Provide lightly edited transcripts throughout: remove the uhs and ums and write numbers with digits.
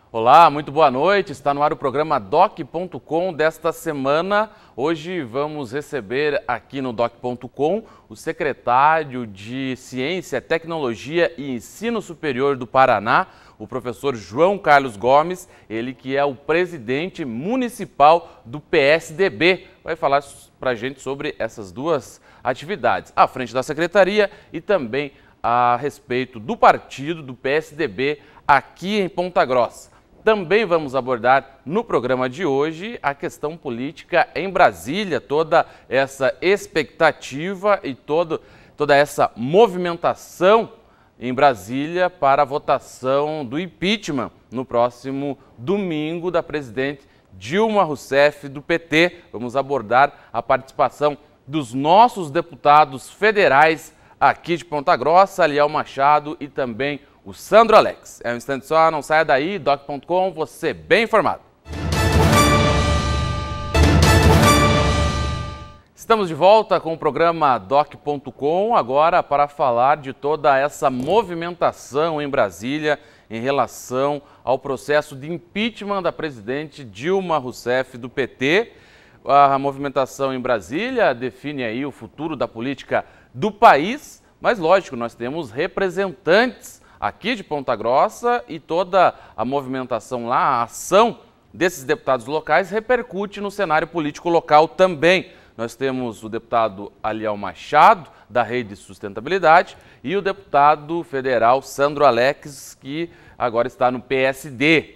Olá, muito boa noite. Está no ar o programa Doc.com desta semana. Hoje vamos receber aqui no Doc.com o secretário de Ciência, Tecnologia e Ensino Superior do Paraná, o professor João Carlos Gomes, ele que é o presidente municipal do PSDB. Vai falar para a gente sobre essas duas atividades, à frente da secretaria e também a respeito do partido do PSDB aqui em Ponta Grossa. Também vamos abordar no programa de hoje a questão política em Brasília, toda essa expectativa e toda essa movimentação em Brasília para a votação do impeachment no próximo domingo da presidente Dilma Rousseff do PT. Vamos abordar a participação dos nossos deputados federais aqui de Ponta Grossa, Aliel Machado e também o Sandro Alex. É um instante só, não saia daí, Doc.com, você bem informado. Estamos de volta com o programa Doc.com, agora para falar de toda essa movimentação em Brasília em relação ao processo de impeachment da presidente Dilma Rousseff do PT. A movimentação em Brasília define aí o futuro da política do país, mas lógico, nós temos representantes aqui de Ponta Grossa e toda a movimentação lá, a ação desses deputados locais repercute no cenário político local também. Nós temos o deputado Aliel Machado, da Rede Sustentabilidade, e o deputado federal Sandro Alex, que agora está no PSD.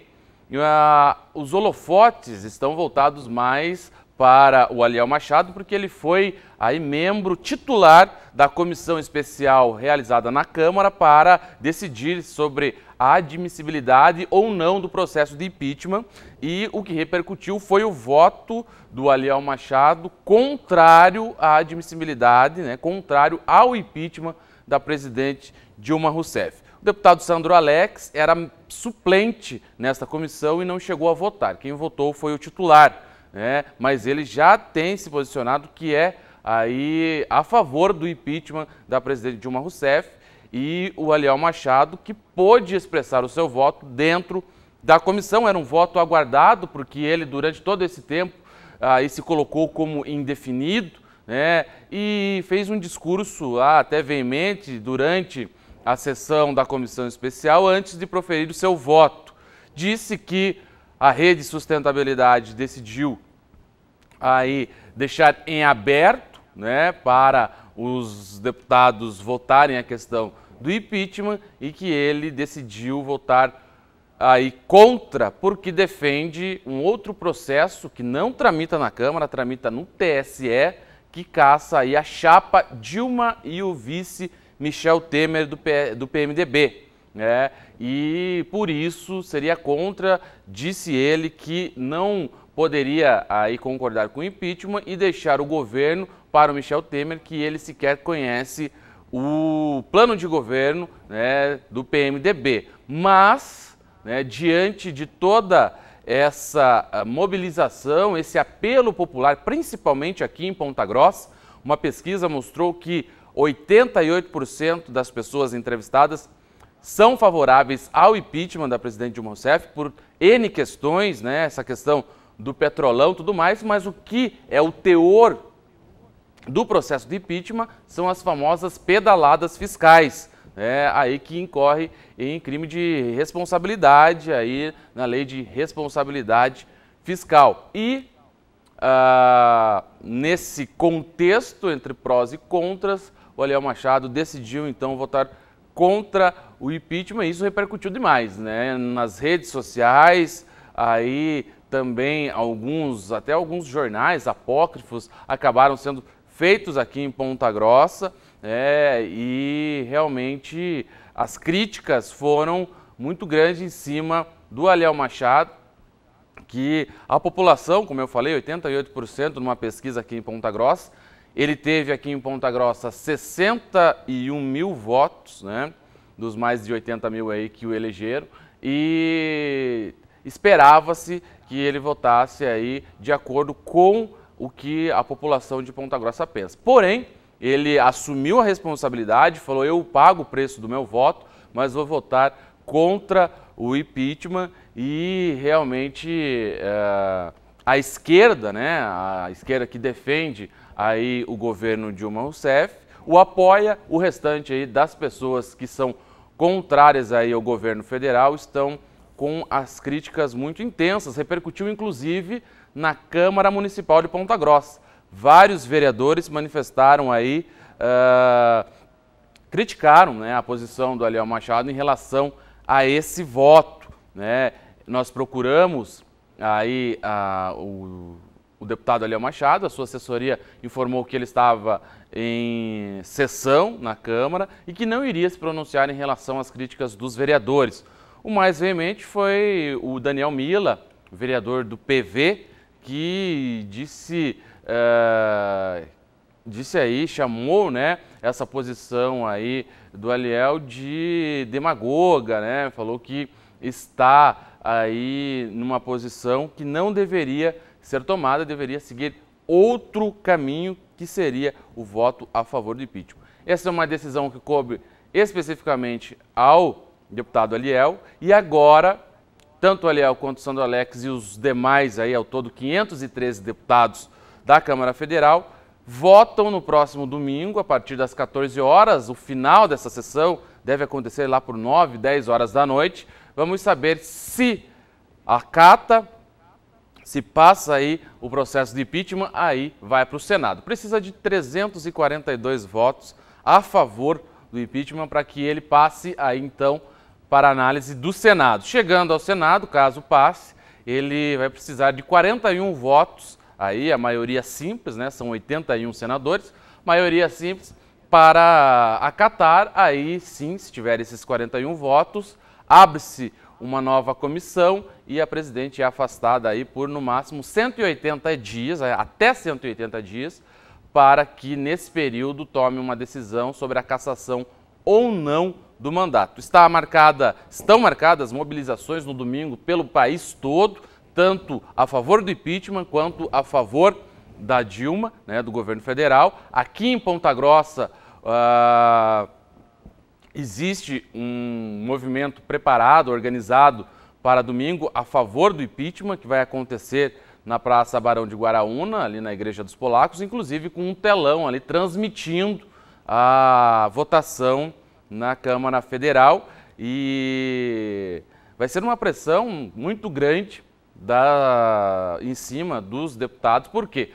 Os holofotes estão voltados mais para o Aliel Machado, porque ele foi aí membro titular da comissão especial realizada na Câmara para decidir sobre a admissibilidade ou não do processo de impeachment, e o que repercutiu foi o voto do Aliel Machado contrário à admissibilidade, contrário ao impeachment da presidente Dilma Rousseff. O deputado Sandro Alex era suplente nesta comissão e não chegou a votar. Quem votou foi o titular. Mas ele já tem se posicionado que é aí a favor do impeachment da presidente Dilma Rousseff, e o Aliel Machado, que pôde expressar o seu voto dentro da comissão. Era um voto aguardado, porque ele durante todo esse tempo aí se colocou como indefinido, e fez um discurso até veemente durante a sessão da comissão especial antes de proferir o seu voto. Disse que a Rede Sustentabilidade decidiu aí deixar em aberto, para os deputados votarem a questão do impeachment, e que ele decidiu votar aí contra, porque defende um outro processo que não tramita na Câmara, tramita no TSE, que caça aí a chapa Dilma e o vice Michel Temer do PMDB. E por isso seria contra, disse ele, que não poderia aí concordar com o impeachment e deixar o governo para o Michel Temer, que ele sequer conhece o plano de governo do PMDB. Mas, diante de toda essa mobilização, esse apelo popular, principalmente aqui em Ponta Grossa, uma pesquisa mostrou que 88% das pessoas entrevistadas são favoráveis ao impeachment da presidente Dilma Rousseff por N questões, essa questão do petrolão e tudo mais, mas o que é o teor do processo de impeachment são as famosas pedaladas fiscais, aí que incorre em crime de responsabilidade, aí na lei de responsabilidade fiscal. E nesse contexto entre prós e contras, o Aliel Machado decidiu então votar contra o impeachment, e isso repercutiu demais, nas redes sociais. Aí também até alguns jornais apócrifos acabaram sendo feitos aqui em Ponta Grossa, e realmente as críticas foram muito grandes em cima do Aliel Machado, que a população, como eu falei, 88% numa pesquisa aqui em Ponta Grossa. Ele teve aqui em Ponta Grossa 61 mil votos, dos mais de 80 mil aí que o elegeram, e esperava-se que ele votasse aí de acordo com o que a população de Ponta Grossa pensa. Porém, ele assumiu a responsabilidade, falou: eu pago o preço do meu voto, mas vou votar contra o impeachment e realmente a esquerda, né, a esquerda que defende aí o governo Dilma Rousseff, o apoia, o restante aí das pessoas que são contrárias aí ao governo federal estão com as críticas muito intensas, repercutiu inclusive na Câmara Municipal de Ponta Grossa. Vários vereadores manifestaram aí, criticaram, né, a posição do Aliel Machado em relação a esse voto, né? Nós procuramos aí o deputado Aliel Machado, a sua assessoria informou que ele estava em sessão na Câmara e que não iria se pronunciar em relação às críticas dos vereadores. O mais veemente foi o Daniel Mila, vereador do PV, que disse aí, chamou, né, essa posição aí do Aliel de demagoga, né? Falou que está aí numa posição que não deveria ser tomada, deveria seguir outro caminho, que seria o voto a favor do impeachment. Essa é uma decisão que coube especificamente ao deputado Aliel e agora, tanto o Aliel quanto o Sandro Alex e os demais, aí, ao todo 513 deputados da Câmara Federal, votam no próximo domingo, a partir das 14 horas. O final dessa sessão deve acontecer lá por 9, 10 horas da noite. Vamos saber se acata, se passa aí o processo de impeachment, aí vai para o Senado. Precisa de 342 votos a favor do impeachment para que ele passe aí então para análise do Senado. Chegando ao Senado, caso passe, ele vai precisar de 41 votos, aí a maioria simples, né, são 81 senadores, maioria simples para acatar. Aí sim, se tiver esses 41 votos, abre-se uma nova comissão e a presidente é afastada aí por no máximo 180 dias, até 180 dias, para que nesse período tome uma decisão sobre a cassação ou não do mandato. Estão marcadas mobilizações no domingo pelo país todo, tanto a favor do impeachment quanto a favor da Dilma, né, do governo federal. Aqui em Ponta Grossa existe um movimento preparado, organizado para domingo a favor do impeachment, que vai acontecer na Praça Barão de Guaraúna, ali na Igreja dos Polacos, inclusive com um telão ali transmitindo a votação na Câmara Federal. E vai ser uma pressão muito grande em cima dos deputados. Por quê?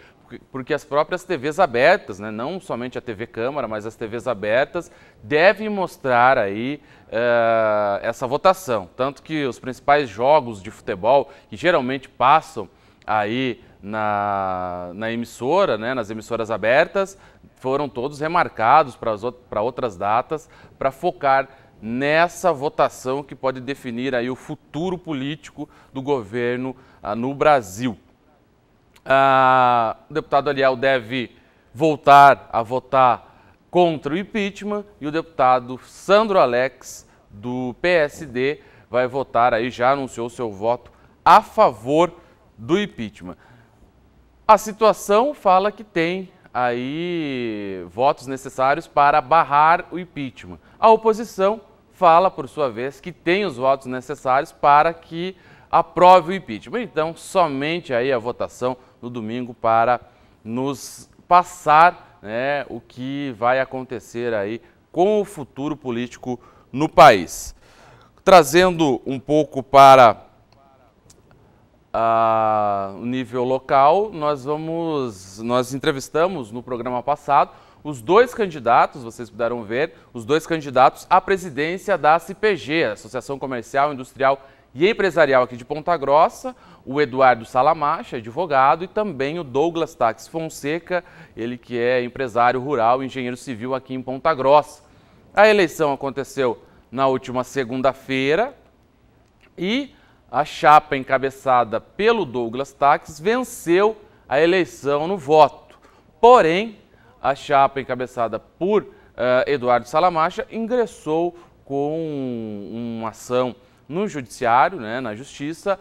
Porque as próprias TVs abertas, né, não somente a TV Câmara, mas as TVs abertas, devem mostrar aí essa votação. Tanto que os principais jogos de futebol, que geralmente passam aí na emissora, né, nas emissoras abertas, foram todos remarcados para outras datas, para focar nessa votação que pode definir aí o futuro político do governo no Brasil. O deputado Aliel deve voltar a votar contra o impeachment e o deputado Sandro Alex, do PSD, vai votar aí, já anunciou seu voto a favor do impeachment. A situação fala que tem aí votos necessários para barrar o impeachment. A oposição fala, por sua vez, que tem os votos necessários para que aprove o impeachment. Então, somente aí a votação no domingo para nos passar, né, o que vai acontecer aí com o futuro político no país. Trazendo um pouco para o nível local, nós entrevistamos no programa passado os dois candidatos, vocês puderam ver, os dois candidatos à presidência da CPG, Associação Comercial, Industrial e Empresarial aqui de Ponta Grossa, o Eduardo Salamacha, advogado, e também o Douglas Taques Fonseca, ele que é empresário rural e engenheiro civil aqui em Ponta Grossa. A eleição aconteceu na última segunda-feira e a chapa encabeçada pelo Douglas Taques venceu a eleição no voto. Porém, a chapa encabeçada por Eduardo Salamacha ingressou com uma ação no judiciário, né, na justiça,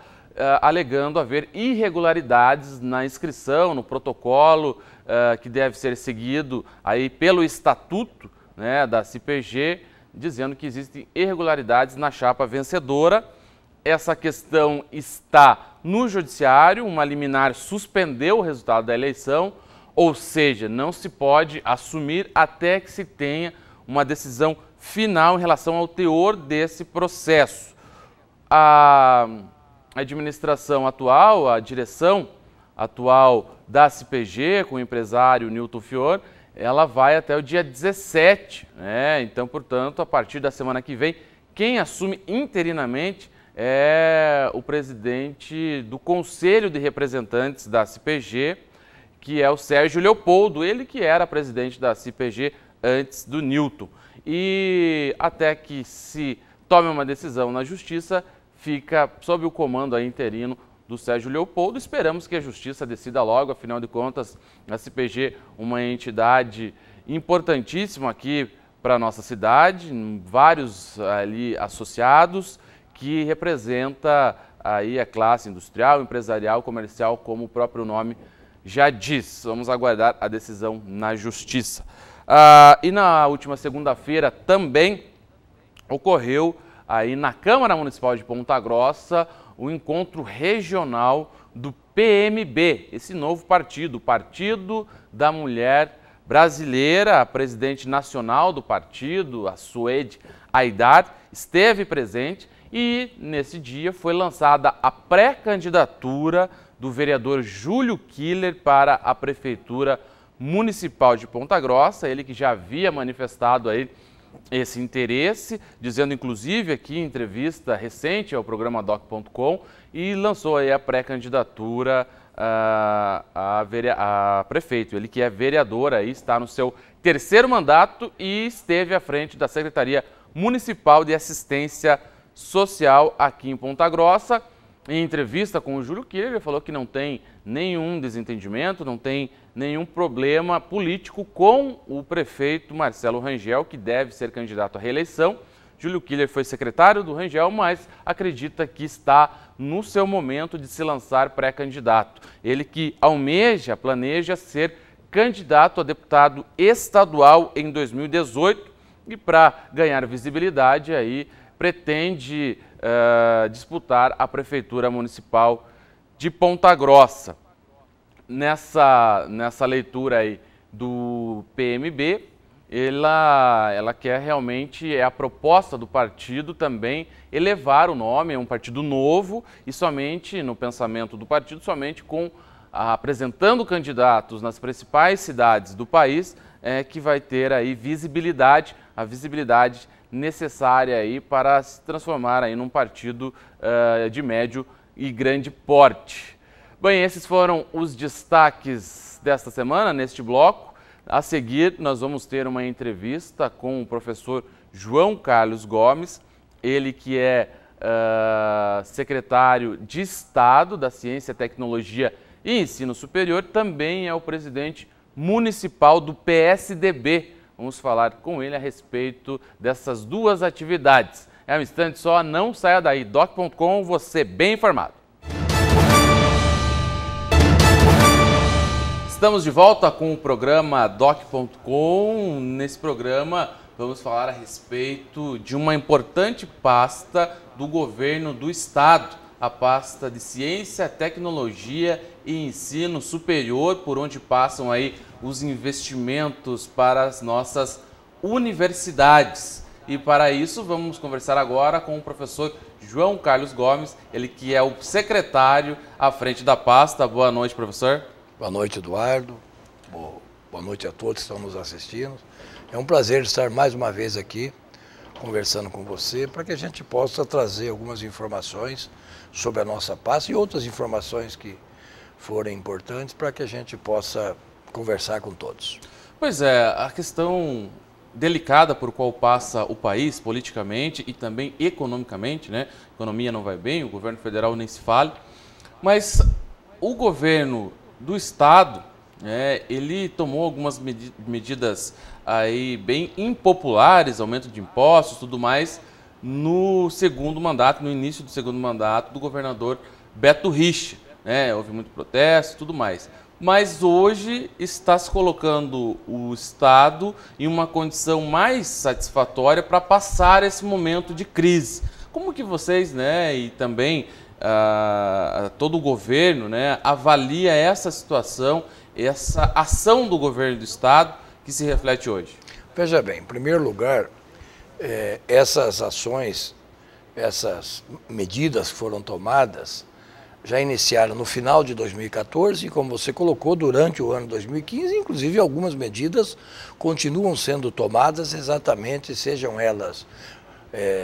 alegando haver irregularidades na inscrição, no protocolo que deve ser seguido aí pelo estatuto, né, da CPG, dizendo que existem irregularidades na chapa vencedora. essa questão está no judiciário, uma liminar suspendeu o resultado da eleição, ou seja, não se pode assumir até que se tenha uma decisão final em relação ao teor desse processo. A administração atual, a direção atual da CPG, com o empresário Newton Fior, ela vai até o dia 17, né? Então, portanto, a partir da semana que vem, quem assume interinamente é o presidente do Conselho de Representantes da CPG, que é o Sérgio Leopoldo, ele que era presidente da CPG antes do Newton. E até que se tome uma decisão na Justiça, fica sob o comando aí interino do Sérgio Leopoldo. Esperamos que a Justiça decida logo, afinal de contas, a CPG, uma entidade importantíssima aqui para a nossa cidade, vários ali associados, que representa aí a classe industrial, empresarial, comercial, como o próprio nome já diz. Vamos aguardar a decisão na Justiça. E na última segunda-feira também ocorreu aí na Câmara Municipal de Ponta Grossa o encontro regional do PMB, esse novo partido, o Partido da Mulher Brasileira. A presidente nacional do partido, a Suede Aidar, esteve presente e nesse dia foi lançada a pré-candidatura do vereador Júlio Killer para a Prefeitura Municipal de Ponta Grossa, ele que já havia manifestado aí esse interesse, dizendo inclusive aqui em entrevista recente ao programa Doc.com, e lançou aí a pré-candidatura a prefeito. Ele que é vereador aí, está no seu terceiro mandato e esteve à frente da Secretaria Municipal de Assistência Social aqui em Ponta Grossa. Em entrevista com o Júlio Killer, ele falou que não tem nenhum desentendimento, não tem nenhum problema político com o prefeito Marcelo Rangel, que deve ser candidato à reeleição. Júlio Killer foi secretário do Rangel, mas acredita que está no seu momento de se lançar pré-candidato. Ele que almeja, planeja ser candidato a deputado estadual em 2018 e para ganhar visibilidade aí pretende disputar a Prefeitura Municipal de Ponta Grossa. Nessa leitura aí do PMB, ela quer realmente, é a proposta do partido também elevar o nome, é um partido novo e somente no pensamento do partido, somente apresentando candidatos nas principais cidades do país, que vai ter aí visibilidade, a visibilidade necessária aí para se transformar aí num partido de médio e grande porte. Bem, esses foram os destaques desta semana neste bloco. A seguir, nós vamos ter uma entrevista com o professor João Carlos Gomes, ele que é secretário de Estado da Ciência, Tecnologia e Ensino Superior, também é o presidente municipal do PSDB. Vamos falar com ele a respeito dessas duas atividades. É um instante só, não saia daí. Doc.com, você bem informado. Estamos de volta com o programa Doc.com. Nesse programa vamos falar a respeito de uma importante pasta do governo do estado, a pasta de Ciência, Tecnologia e Ensino Superior, por onde passam aí os investimentos para as nossas universidades. E para isso vamos conversar agora com o professor João Carlos Gomes, ele que é o secretário à frente da pasta. Boa noite, professor. Boa noite, Eduardo. Boa noite a todos que estão nos assistindo. É um prazer estar mais uma vez aqui conversando com você para que a gente possa trazer algumas informações sobre a nossa pasta e outras informações que forem importantes para que a gente possa conversar com todos. Pois é, a questão delicada por qual passa o país politicamente e também economicamente, né? A economia não vai bem, o governo federal nem se fala, mas o governo do estado, ele tomou algumas medidas aí bem impopulares, aumento de impostos, tudo mais, no segundo mandato, no início do segundo mandato do governador Beto Richa, né? Houve muito protesto, tudo mais. Mas hoje está se colocando o estado em uma condição mais satisfatória para passar esse momento de crise. Como que vocês, né, e também todo o governo, né, avalia essa situação, essa ação do governo do Estado que se reflete hoje? Veja bem, em primeiro lugar, essas ações, essas medidas que foram tomadas, já iniciaram no final de 2014 e, como você colocou, durante o ano 2015, inclusive algumas medidas continuam sendo tomadas exatamente, sejam elas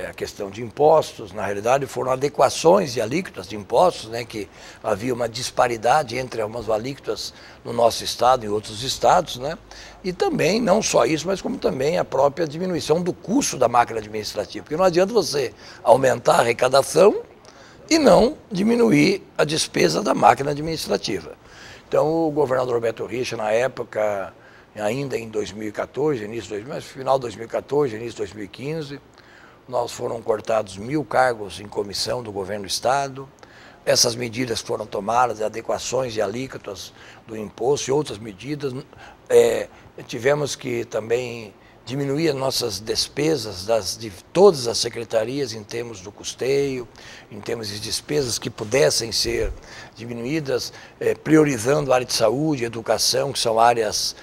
a questão de impostos, na realidade foram adequações de alíquotas de impostos, né, que havia uma disparidade entre algumas alíquotas no nosso estado e outros estados, né, e também, não só isso, mas como também a própria diminuição do custo da máquina administrativa, porque não adianta você aumentar a arrecadação e não diminuir a despesa da máquina administrativa. Então, o governador Beto Richa, na época, ainda em 2014, final de 2014, início de 2015, nós foram cortados 1.000 cargos em comissão do governo do Estado. Essas medidas foram tomadas, adequações de alíquotas do imposto e outras medidas. Tivemos que também diminuir as nossas despesas de todas as secretarias em termos do custeio, em termos de despesas que pudessem ser diminuídas, priorizando a área de saúde, educação, que são áreas,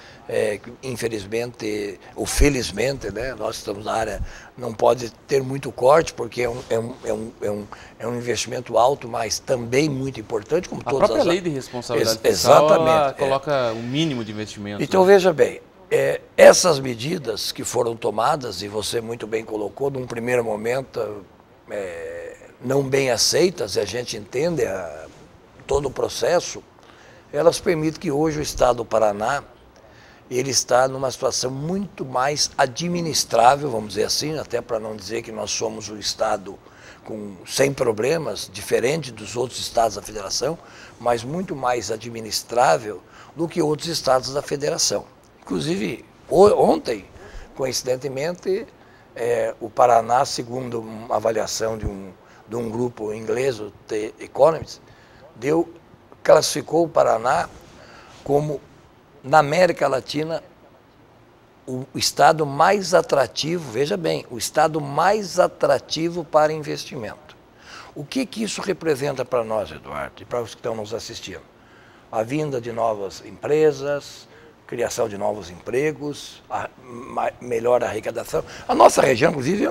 infelizmente ou felizmente, né, nós estamos na área, não pode ter muito corte, porque é um investimento alto, mas também muito importante, como todas as... A própria lei de responsabilidade fiscal, ela coloca um mínimo de investimento. Então, veja bem, essas medidas que foram tomadas, e você muito bem colocou, num primeiro momento, não bem aceitas, e a gente entende todo o processo, elas permitem que hoje o Estado do Paraná, ele está numa situação muito mais administrável, vamos dizer assim, até para não dizer que nós somos um Estado sem problemas, diferente dos outros estados da Federação, mas muito mais administrável do que outros estados da Federação. Inclusive, ontem, coincidentemente, o Paraná, segundo uma avaliação de um grupo inglês, o The Economist, classificou o Paraná como, na América Latina, o estado mais atrativo, veja bem, o estado mais atrativo para investimento. O que isso representa para nós, Eduardo, e para os que estão nos assistindo? A vinda de novas empresas, criação de novos empregos, melhor arrecadação. A nossa região, inclusive,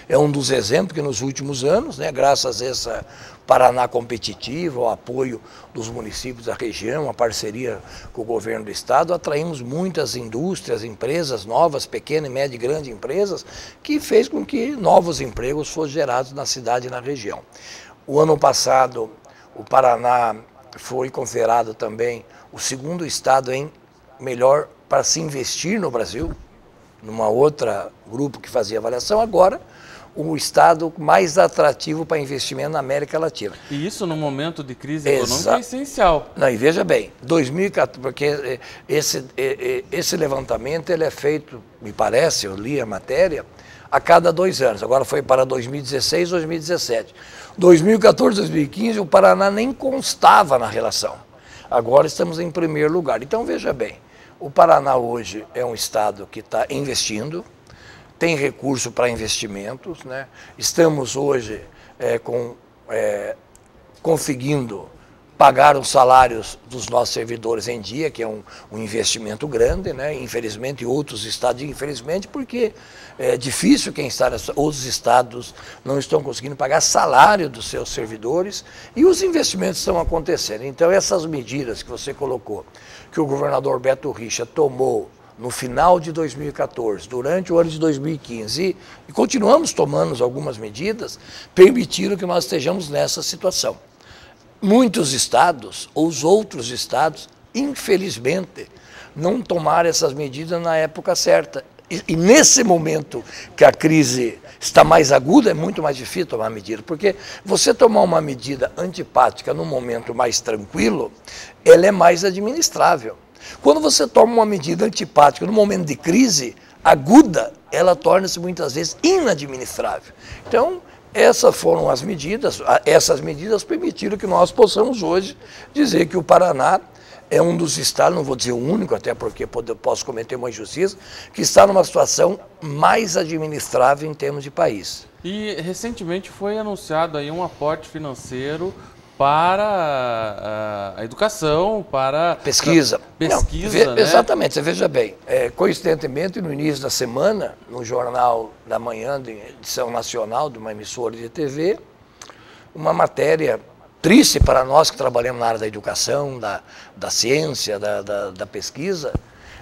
é um dos exemplos que nos últimos anos, né, graças a essa Paraná competitivo, ao apoio dos municípios da região, a parceria com o governo do estado, atraímos muitas indústrias, empresas novas, pequenas, médias e grandes empresas, que fez com que novos empregos fossem gerados na cidade e na região. O ano passado, o Paraná foi considerado também o segundo estado em melhor para se investir no Brasil, numa outra grupo que fazia avaliação, agora o estado mais atrativo para investimento na América Latina. E isso no momento de crise econômica é essencial. Não, e veja bem, 2014, porque esse levantamento ele é feito, me parece, eu li a matéria, a cada 2 anos, agora foi para 2016 e 2017. 2014 e 2015 o Paraná nem constava na relação, agora estamos em primeiro lugar. Então veja bem, o Paraná hoje é um estado que está investindo, tem recurso para investimentos, né? Estamos hoje conseguindo pagar os salários dos nossos servidores em dia, que é um investimento grande, né? Infelizmente, outros estados, infelizmente, porque é difícil outros estados não estão conseguindo pagar salário dos seus servidores e os investimentos estão acontecendo. Então, essas medidas que você colocou, que o governador Beto Richa tomou no final de 2014, durante o ano de 2015, e continuamos tomando algumas medidas, permitiram que nós estejamos nessa situação. Muitos estados, ou os outros estados, infelizmente, não tomaram essas medidas na época certa. E nesse momento que a crise está mais aguda, é muito mais difícil tomar medida, porque você tomar uma medida antipática num momento mais tranquilo, ela é mais administrável. Quando você toma uma medida antipática num momento de crise aguda, ela torna-se muitas vezes inadministrável. Então, essas foram essas medidas permitiram que nós possamos hoje dizer que o Paraná é um dos estados, não vou dizer o único, até porque posso cometer uma injustiça, que está numa situação mais administrável em termos de país. E recentemente foi anunciado aí um aporte financeiro para a educação, para... Pesquisa. Pesquisa, não, né? Exatamente, você veja bem. Coincidentemente, no início da semana, no Jornal da Manhã, de edição nacional, de uma emissora de TV, uma matéria triste para nós que trabalhamos na área da educação, da ciência, da pesquisa,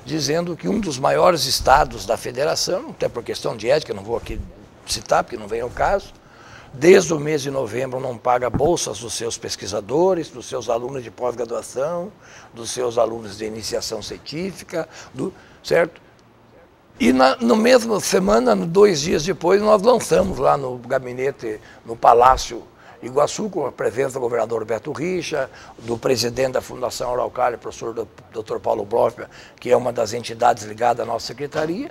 dizendo que um dos maiores estados da federação, até por questão de ética, não vou aqui citar porque não vem ao caso, desde o mês de novembro não paga bolsas dos seus pesquisadores, dos seus alunos de pós-graduação, dos seus alunos de iniciação científica, certo? E no mesmo semana, 2 dias depois, nós lançamos lá no gabinete, no Palácio Iguaçu, com a presença do governador Beto Richa, do presidente da Fundação Araucária, professor Dr. Paulo Blofeld, que é uma das entidades ligadas à nossa secretaria,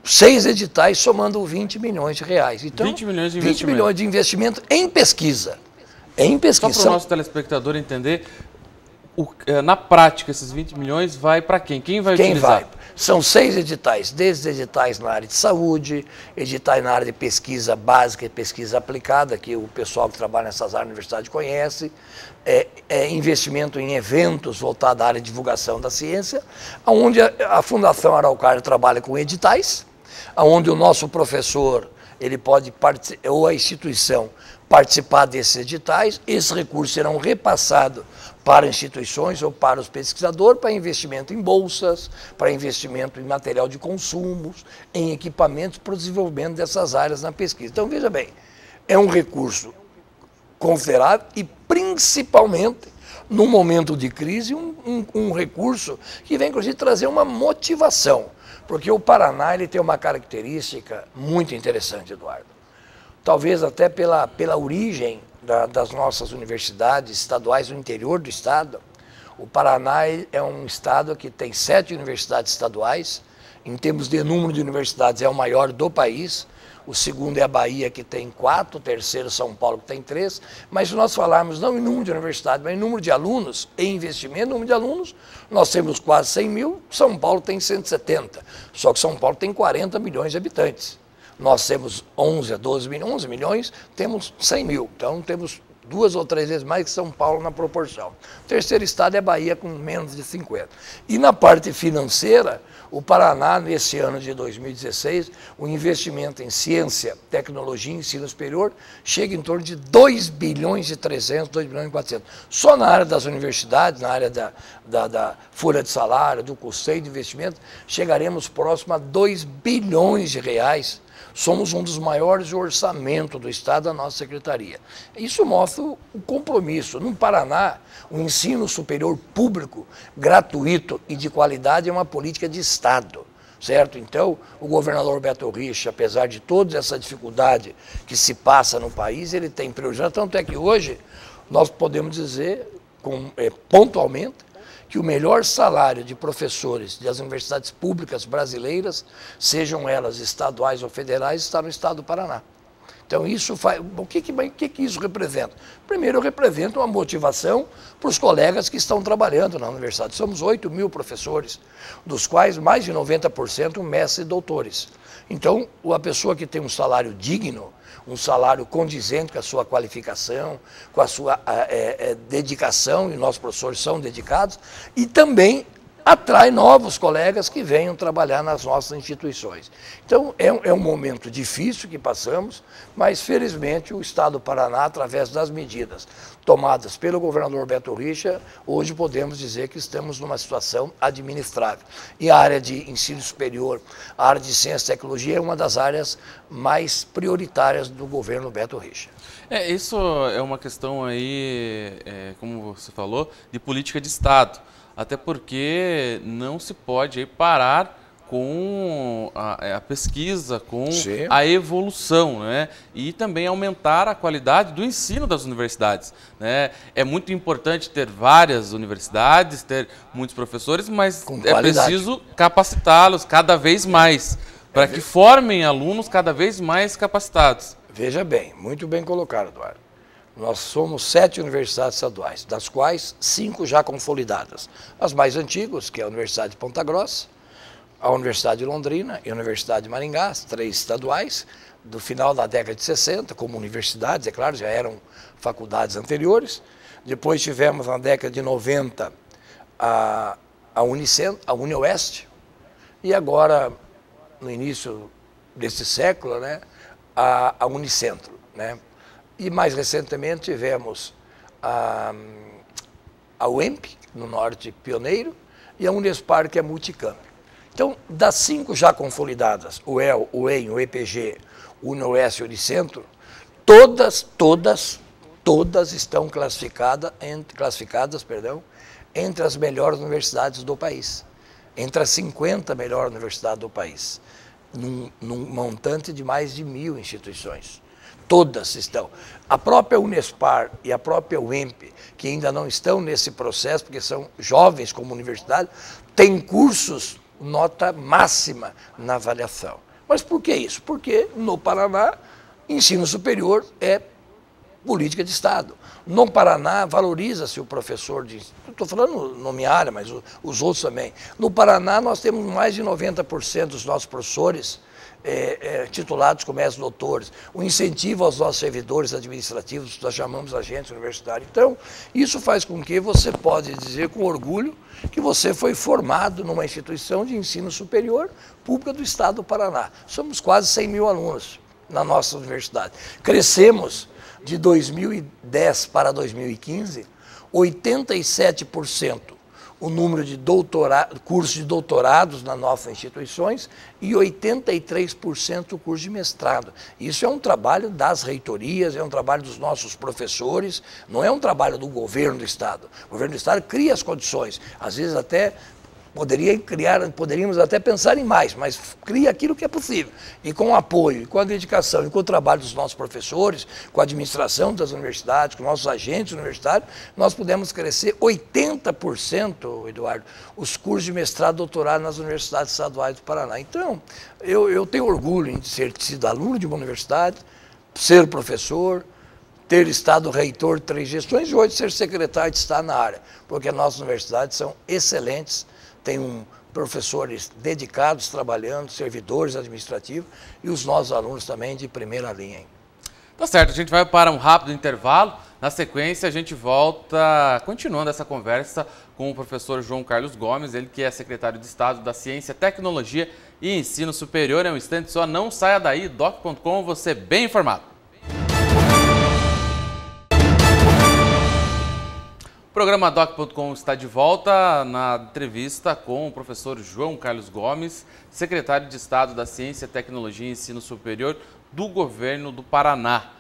6 editais somando 20 milhões de reais. Então, 20 milhões de 20 milhões de investimento em pesquisa. Em pesquisa. Só para o nosso telespectador entender, na prática, esses 20 milhões vai para quem? Quem vai utilizar? Vai? São 6 editais, desde editais na área de saúde, editais na área de pesquisa básica e pesquisa aplicada, que o pessoal que trabalha nessas áreas da universidade conhece, investimento em eventos voltados à área de divulgação da ciência, onde a Fundação Araucária trabalha com editais, onde o nosso professor, ele pode ou a instituição participar desses editais, esses recursos serão repassados para instituições ou para os pesquisadores, para investimento em bolsas, para investimento em material de consumos, em equipamentos para o desenvolvimento dessas áreas na pesquisa. Então, veja bem, é um recurso considerável e, principalmente, num momento de crise, um recurso que vem, inclusive, trazer uma motivação, porque o Paraná ele tem uma característica muito interessante, Eduardo. Talvez até pela origem das nossas universidades estaduais no interior do estado. O Paraná é um estado que tem 7 universidades estaduais. Em termos de número de universidades, é o maior do país. O segundo é a Bahia, que tem 4, o terceiro São Paulo, que tem 3. Mas se nós falarmos não em número de universidades, mas em número de alunos, em investimento, número de alunos, nós temos quase 100 mil, São Paulo tem 170. Só que São Paulo tem 40 milhões de habitantes. Nós temos 11 a 12 milhões, 11 milhões, temos 100 mil. Então, temos 2 ou 3 vezes mais que São Paulo na proporção. O terceiro estado é Bahia, com menos de 50. E na parte financeira, o Paraná, nesse ano de 2016, o investimento em ciência, tecnologia e ensino superior chega em torno de 2 bilhões e 300, 2 bilhões e 400. Só na área das universidades, na área da folha de salário, do custeio de investimento, chegaremos próximo a 2 bilhões de reais. Somos um dos maiores orçamentos do Estado da nossa secretaria. Isso mostra o compromisso. No Paraná, o ensino superior público, gratuito e de qualidade é uma política de Estado, certo? Então, o governador Beto Richa, apesar de toda essa dificuldade que se passa no país, ele tem prioridade. Tanto é que hoje nós podemos dizer, pontualmente, que o melhor salário de professores das universidades públicas brasileiras, sejam elas estaduais ou federais, está no estado do Paraná. Então, isso faz. O que isso representa? Primeiro, representa uma motivação para os colegas que estão trabalhando na universidade. Somos 8 mil professores, dos quais mais de 90% mestres e doutores. Então, a pessoa que tem um salário digno, um salário condizente com a sua qualificação, com a sua dedicação, e nossos professores são dedicados, e também atrai novos colegas que venham trabalhar nas nossas instituições. Então, é um momento difícil que passamos, mas, felizmente, o Estado do Paraná, através das medidas tomadas pelo governador Beto Richa, hoje podemos dizer que estamos numa situação administrável. E a área de ensino superior, a área de ciência e tecnologia é uma das áreas mais prioritárias do governo Beto Richa. Isso é uma questão aí, como você falou, de política de Estado. Até porque não se pode aí parar com a pesquisa, com Sim. a evolução, né? E também aumentar a qualidade do ensino das universidades, né? É muito importante ter várias universidades, ter muitos professores, mas é preciso capacitá-los cada vez mais, para que formem alunos cada vez mais capacitados. Veja bem, muito bem colocado, Eduardo. Nós somos 7 universidades estaduais, das quais 5 já consolidadas. As mais antigas, que é a Universidade de Ponta Grossa, a Universidade de Londrina e a Universidade de Maringá, as 3 estaduais, do final da década de 60, como universidades, é claro, já eram faculdades anteriores. Depois tivemos, na década de 90, a UniOeste, e agora, no início desse século, né, a Unicentro, né? E mais recentemente tivemos a UEMP, no norte, pioneiro, e a Unespar, que é multicamp. Então, das 5 já consolidadas, o EL, o EM, o EPG, o UniOeste e o Unicentro, todas estão classificadas entre as melhores universidades do país, entre as 50 melhores universidades do país, num montante de mais de 1.000 instituições. Todas estão. A própria Unespar e a própria UEMP, que ainda não estão nesse processo, porque são jovens como universidade, têm cursos nota máxima na avaliação. Mas por que isso? Porque no Paraná, ensino superior é política de Estado. No Paraná, valoriza-se o professor de... Estou falando na minha área, mas os outros também. No Paraná, nós temos mais de 90% dos nossos professores titulados como doutores. O incentivo aos nossos servidores administrativos, nós chamamos agentes universitários. Então, isso faz com que você pode dizer com orgulho que você foi formado numa instituição de ensino superior pública do Estado do Paraná. Somos quase 100.000 alunos na nossa universidade. Crescemos de 2010 para 2015, 87% o número de cursos de doutorados nas nossas instituições e 83% o curso de mestrado. Isso é um trabalho das reitorias, é um trabalho dos nossos professores, não é um trabalho do governo do Estado. O governo do Estado cria as condições, às vezes até poderíamos até pensar em mais, mas cria aquilo que é possível. E com o apoio, e com a dedicação, e com o trabalho dos nossos professores, com a administração das universidades, com nossos agentes universitários, nós pudemos crescer 80%, Eduardo, os cursos de mestrado e doutorado nas universidades estaduais do Paraná. Então, eu tenho orgulho em ter sido aluno de uma universidade, ser professor, ter estado reitor de 3 gestões e hoje ser secretário de Estado na área, porque as nossas universidades são excelentes, tem professores dedicados, trabalhando, servidores administrativos e os nossos alunos também de primeira linha. Hein? Tá certo, a gente vai para um rápido intervalo. Na sequência, a gente volta continuando essa conversa com o professor João Carlos Gomes, ele que é secretário de Estado da Ciência, Tecnologia e Ensino Superior. É um instante só, não saia daí, doc.com, você bem informado. O programa Doc.com está de volta na entrevista com o professor João Carlos Gomes, secretário de Estado da Ciência, Tecnologia e Ensino Superior do Governo do Paraná.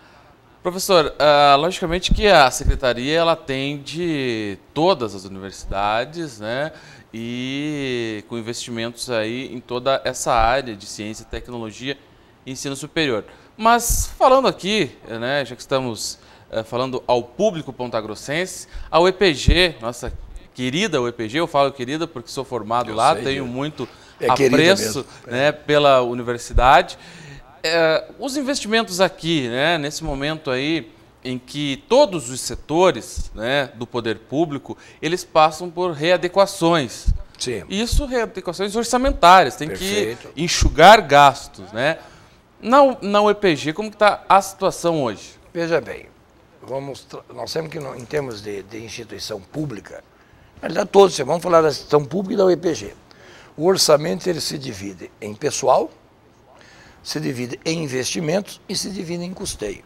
Professor, logicamente que a secretaria ela atende todas as universidades, né, e com investimentos aí em toda essa área de ciência, tecnologia e ensino superior. Mas falando aqui, né, já que estamos falando ao público pontagrossense, a UEPG, nossa querida UEPG, eu falo querida porque sou formado lá, tenho muito apreço, né, pela universidade. Os investimentos aqui, né, nesse momento aí em que todos os setores, né, do poder público, eles passam por readequações. Sim. Isso, readequações orçamentárias, tem Perfeito. que enxugar gastos, né? Na UEPG, como que está a situação hoje? Veja bem, nós temos que, em termos de instituição pública, na realidade todos, vamos falar da instituição pública e da UEPG. O orçamento ele se divide em pessoal, se divide em investimentos e se divide em custeio.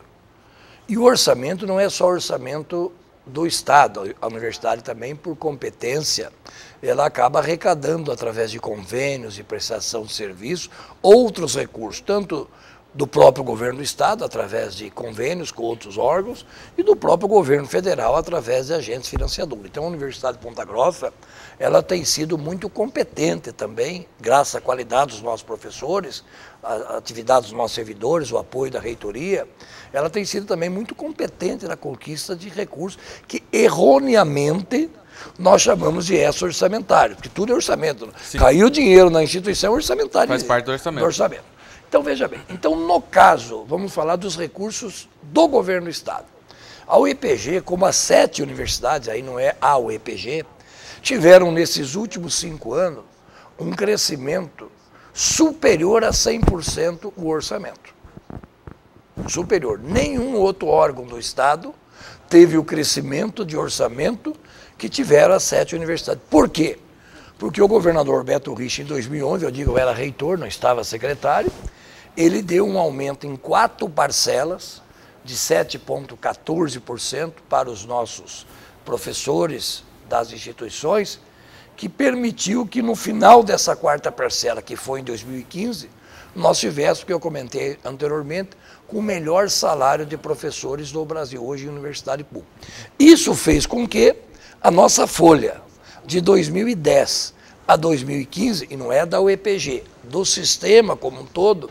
E o orçamento não é só orçamento do Estado, a universidade também, por competência, ela acaba arrecadando através de convênios e prestação de serviço outros recursos, tanto do próprio governo do Estado, através de convênios com outros órgãos, e do próprio governo federal, através de agentes financiadores. Então, a Universidade de Ponta Grossa, ela tem sido muito competente também, graças à qualidade dos nossos professores, a atividade dos nossos servidores, o apoio da reitoria, ela tem sido também muito competente na conquista de recursos que, erroneamente, nós chamamos de extra-orçamentário, porque tudo é orçamento. Sim. Caiu dinheiro na instituição orçamentária. Faz parte do orçamento. Então, veja bem, então no caso, vamos falar dos recursos do governo do Estado. A UEPG, como as 7 universidades, aí não é a UEPG, tiveram nesses últimos 5 anos um crescimento superior a 100% o orçamento. Superior. Nenhum outro órgão do Estado teve o crescimento de orçamento que tiveram as 7 universidades. Por quê? Porque o governador Beto Richa, em 2011, eu era reitor, não estava secretário, ele deu um aumento em 4 parcelas de 7,14% para os nossos professores das instituições, que permitiu que no final dessa 4ª parcela, que foi em 2015, nós tivéssemos, que eu comentei anteriormente, com o melhor salário de professores do Brasil, hoje em universidade pública. Isso fez com que a nossa folha de 2010 a 2015, e não é da UEPG, do sistema como um todo,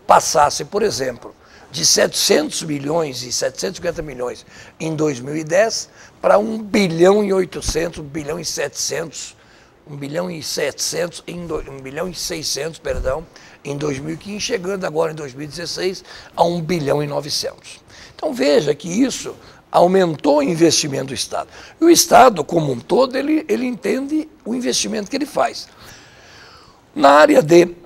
passasse, por exemplo, de 700 milhões e 750 milhões em 2010 para 1 bilhão e 800, 1 bilhão e 700, 1 bilhão e 700, 1 bilhão e 600, perdão, em 2015, chegando agora em 2016 a 1 bilhão e 900. Então veja que isso aumentou o investimento do Estado. E o Estado, como um todo, ele entende o investimento que ele faz. Na área de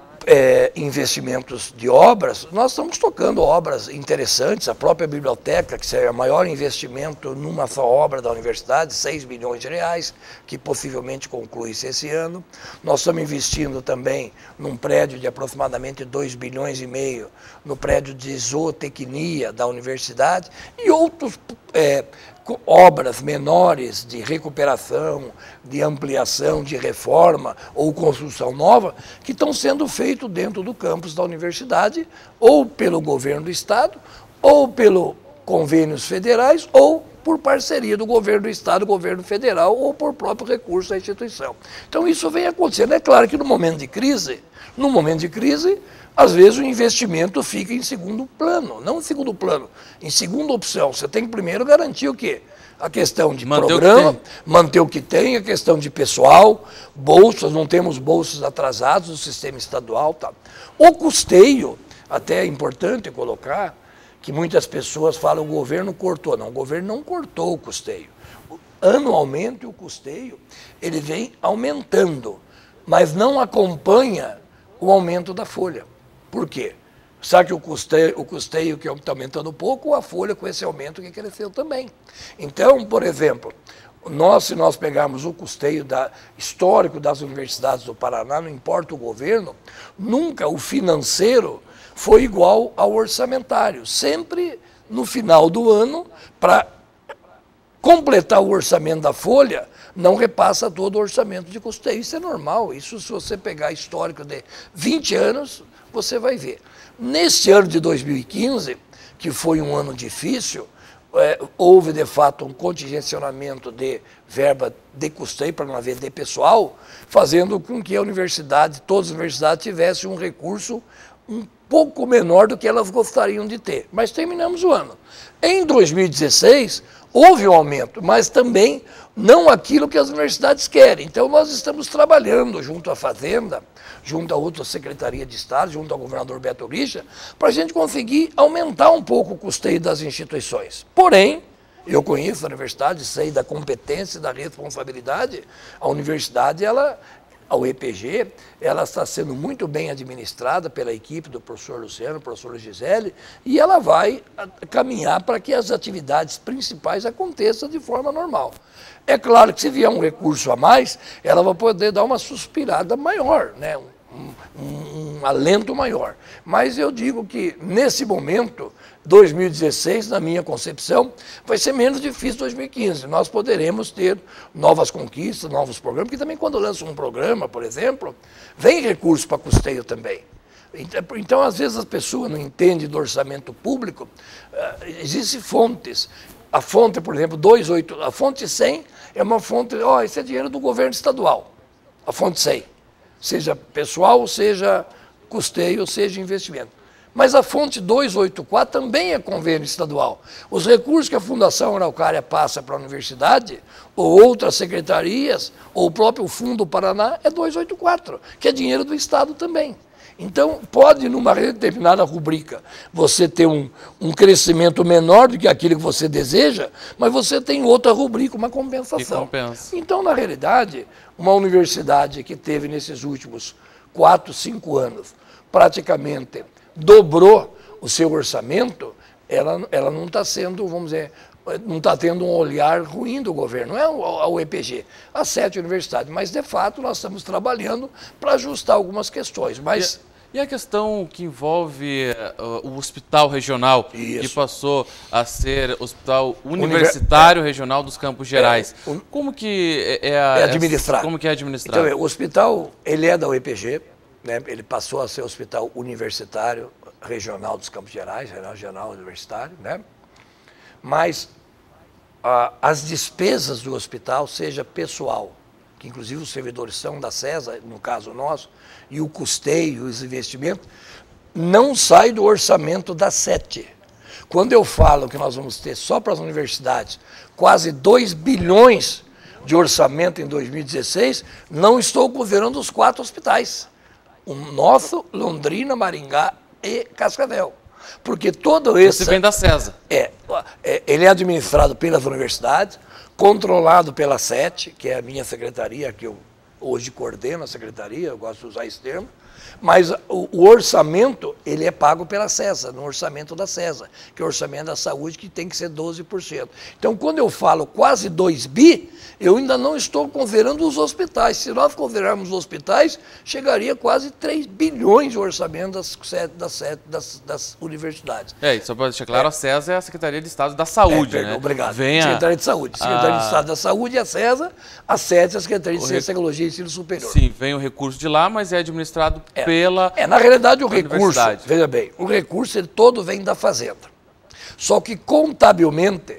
investimentos de obras, nós estamos tocando obras interessantes, a própria biblioteca, que é o maior investimento numa só obra da universidade, 6 bilhões de reais, que possivelmente conclui-se esse ano. Nós estamos investindo também num prédio de aproximadamente 2 bilhões e meio, no prédio de zootecnia da universidade, e outros obras menores de recuperação, de ampliação, de reforma ou construção nova, que estão sendo feitos dentro do campus da universidade, ou pelo governo do Estado, ou pelos convênios federais, ou por parceria do governo do Estado, governo federal, ou por próprio recurso da instituição. Então isso vem acontecendo. É claro que no momento de crise, às vezes o investimento fica em segundo plano, não em segundo plano, em segunda opção. Você tem que primeiro garantir o quê? A questão de programa, manter o que tem, a questão de pessoal, bolsas, não temos bolsas atrasadas no sistema estadual. Tá. O custeio, até é importante colocar, que muitas pessoas falam o governo cortou. Não, o governo não cortou o custeio. Anualmente o custeio ele vem aumentando, mas não acompanha o aumento da folha. Por quê? Sabe que o custeio que está aumentando pouco, ou a folha com esse aumento que cresceu também. Então, por exemplo, se nós pegarmos o custeio histórico das universidades do Paraná, não importa o governo, nunca o financeiro foi igual ao orçamentário. Sempre no final do ano, para completar o orçamento da folha, não repassa todo o orçamento de custeio. Isso é normal, isso se você pegar histórico de 20 anos, você vai ver. Neste ano de 2015, que foi um ano difícil, houve de fato um contingenciamento de verba de custeio, para não haver de pessoal, fazendo com que todas as universidades tivessem um recurso um pouco menor do que elas gostariam de ter. Mas terminamos o ano. Em 2016, houve um aumento, mas também não aquilo que as universidades querem. Então, nós estamos trabalhando junto à Fazenda, junto a outra Secretaria de Estado, junto ao governador Beto Richa, para a gente conseguir aumentar um pouco o custeio das instituições. Porém, eu conheço a universidade, sei da competência e da responsabilidade. A universidade, a UEPG, ela está sendo muito bem administrada pela equipe do professor Luciano, professor Gisele, e ela vai caminhar para que as atividades principais aconteçam de forma normal. É claro que se vier um recurso a mais, ela vai poder dar uma suspirada maior, né? Um alento maior. Mas eu digo que, nesse momento, 2016, na minha concepção, vai ser menos difícil que 2015. Nós poderemos ter novas conquistas, novos programas, porque também quando lança um programa, por exemplo, vem recurso para custeio também. Então, às vezes, as pessoas não entendem do orçamento público, existem fontes. A fonte, por exemplo, a fonte 100 é uma fonte, esse é dinheiro do governo estadual, a fonte 100. Seja pessoal, seja custeio, seja investimento. Mas a fonte 284 também é convênio estadual. Os recursos que a Fundação Araucária passa para a universidade, ou outras secretarias, ou o próprio Fundo Paraná, é 284, que é dinheiro do Estado também. Então, pode, numa determinada rubrica, você ter um crescimento menor do que aquilo que você deseja, mas você tem outra rubrica, uma compensação. Então, na realidade, uma universidade que teve nesses últimos 4, 5 anos, praticamente dobrou o seu orçamento, ela não está sendo, vamos dizer, não está tendo um olhar ruim do governo, não é a UEPG, as 7 universidades, mas de fato nós estamos trabalhando para ajustar algumas questões. Mas... E a questão que envolve o hospital regional, que passou a ser Hospital Universitário Regional dos Campos Gerais. Como que é administrado? Como que é administrado? Então, o hospital, ele é da UEPG, né? Ele passou a ser Hospital Universitário Regional dos Campos Gerais, Regional Universitário, né? Mas as despesas do hospital, seja pessoal, que inclusive os servidores são da CESA, no caso nosso, e o custeio, os investimentos, não sai do orçamento da SET. Quando eu falo que nós vamos ter só para as universidades quase 2 bilhões de orçamento em 2016, não estou considerando os 4 hospitais. O nosso, Londrina, Maringá e Cascavel. Porque todo esse... Você vem da CESA. Ele é administrado pelas universidades, controlado pela SET, que é a minha secretaria, que eu hoje coordeno a secretaria, eu gosto de usar esse termo, mas o orçamento, ele é pago pela CESA, no orçamento da CESA, que é o orçamento da saúde, que tem que ser 12%. Então, quando eu falo quase 2 bi, eu ainda não estou considerando os hospitais. Se nós considerarmos os hospitais, chegaria a quase 3 bilhões de orçamento das universidades. Só para deixar claro, a CESA é a Secretaria de Estado da Saúde, né? Obrigado. Secretaria de Saúde. Secretaria de Estado da Saúde e a CESA, a SET, a Secretaria de Ciência, Tecnologia e Ensino Superior. Sim, vem o recurso de lá, mas é administrado pela na realidade, o recurso, veja bem, o recurso ele todo vem da Fazenda. Só que, contabilmente,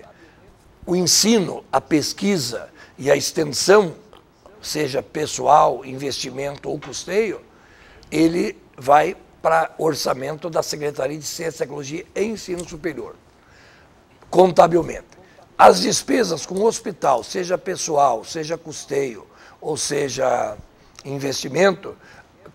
o ensino, a pesquisa e a extensão, seja pessoal, investimento ou custeio, ele vai para orçamento da Secretaria de Ciência, Tecnologia e Ensino Superior, contabilmente. As despesas com o hospital, seja pessoal, seja custeio, ou seja investimento,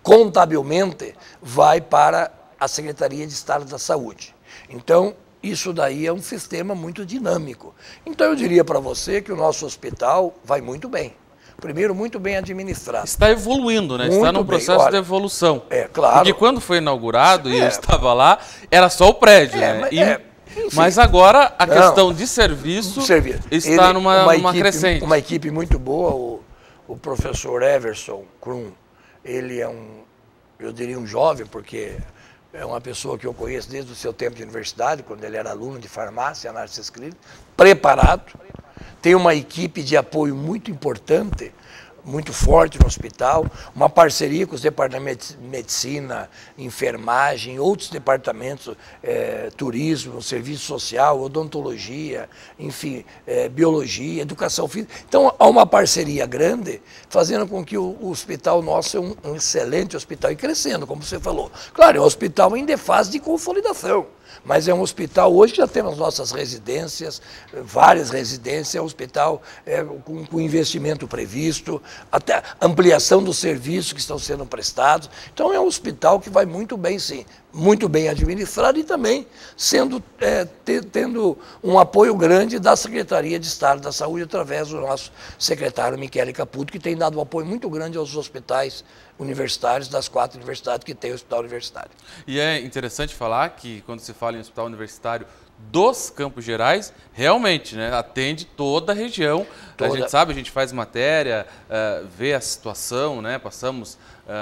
contabilmente vai para a Secretaria de Estado da Saúde. Então, isso daí é um sistema muito dinâmico. Então, eu diria para você que o nosso hospital vai muito bem. Primeiro, muito bem administrado. Está evoluindo, né? Muito está num processo de evolução. Claro. Porque quando foi inaugurado e eu estava lá, era só o prédio, né? Mas agora a questão de serviço está numa crescente. Uma equipe muito boa, o professor Everson Krum, ele é eu diria um jovem, porque é uma pessoa que eu conheço desde o seu tempo de universidade, quando ele era aluno de farmácia, análise clínica, preparado, tem uma equipe de apoio muito importante, muito forte no hospital, uma parceria com os departamentos de medicina, enfermagem, outros departamentos, turismo, serviço social, odontologia, enfim, biologia, educação física. Então, há uma parceria grande, fazendo com que o hospital nosso seja um excelente hospital e crescendo, como você falou. Claro, é um hospital ainda em fase de consolidação. Mas é um hospital, hoje já temos nossas residências, várias residências, é um hospital com investimento previsto, até ampliação dos serviços que estão sendo prestados. Então é um hospital que vai muito bem, sim, muito bem administrado e também tendo um apoio grande da Secretaria de Estado da Saúde através do nosso secretário Michele Caputo, que tem dado um apoio muito grande aos hospitais universitários das 4 universidades que tem o hospital universitário. E é interessante falar que quando se fala em hospital universitário dos Campos Gerais, realmente, né, atende toda a região. A gente sabe, a gente faz matéria, vê a situação, né, passamos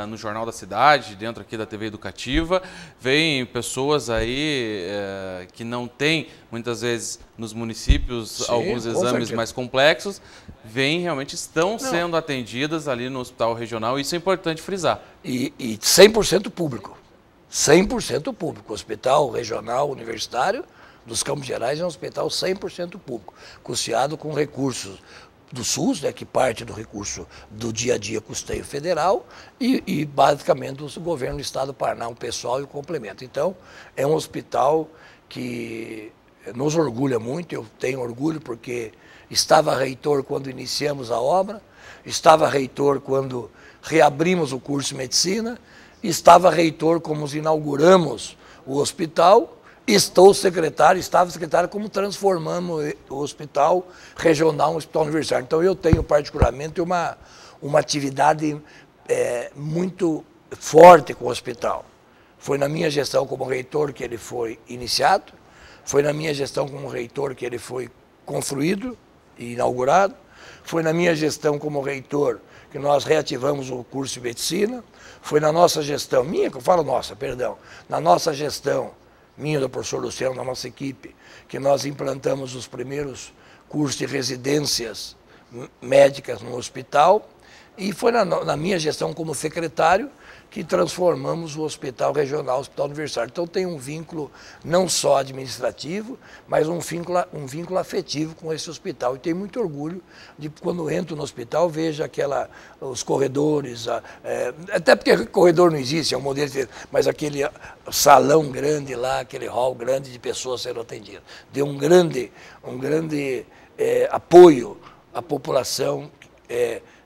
no Jornal da Cidade, dentro aqui da TV Educativa, vem pessoas aí que não têm, muitas vezes, nos municípios, alguns exames mais complexos, realmente estão sendo atendidas ali no hospital regional, isso é importante frisar. E 100% público, 100% público, hospital regional universitário dos Campos Gerais é um hospital 100% público, custeado com recursos do SUS, né, que parte do recurso do dia a dia custeio federal e basicamente do governo do estado do Paraná, um pessoal e o complemento. Então, é um hospital que nos orgulha muito, eu tenho orgulho porque estava reitor quando iniciamos a obra, estava reitor quando reabrimos o curso de medicina, estava reitor como inauguramos o hospital, estava secretário como transformamos o hospital regional em um hospital universitário. Então eu tenho particularmente uma atividade muito forte com o hospital. Foi na minha gestão como reitor que ele foi iniciado, foi na minha gestão como reitor que ele foi construído e inaugurado, foi na minha gestão como reitor que nós reativamos o curso de medicina, foi na nossa gestão, na nossa gestão, minha do professor Luciano, da nossa equipe, que nós implantamos os primeiros cursos de residências médicas no hospital, e foi na minha gestão como secretário que transformamos o Hospital Regional, o Hospital Universitário. Então tem um vínculo não só administrativo, mas um vínculo afetivo com esse hospital. E tenho muito orgulho de, quando entro no hospital, vejo os corredores, até porque corredor não existe, é um modelo de, mas aquele salão grande lá, aquele hall grande de pessoas sendo atendidas. Deu um grande apoio à população,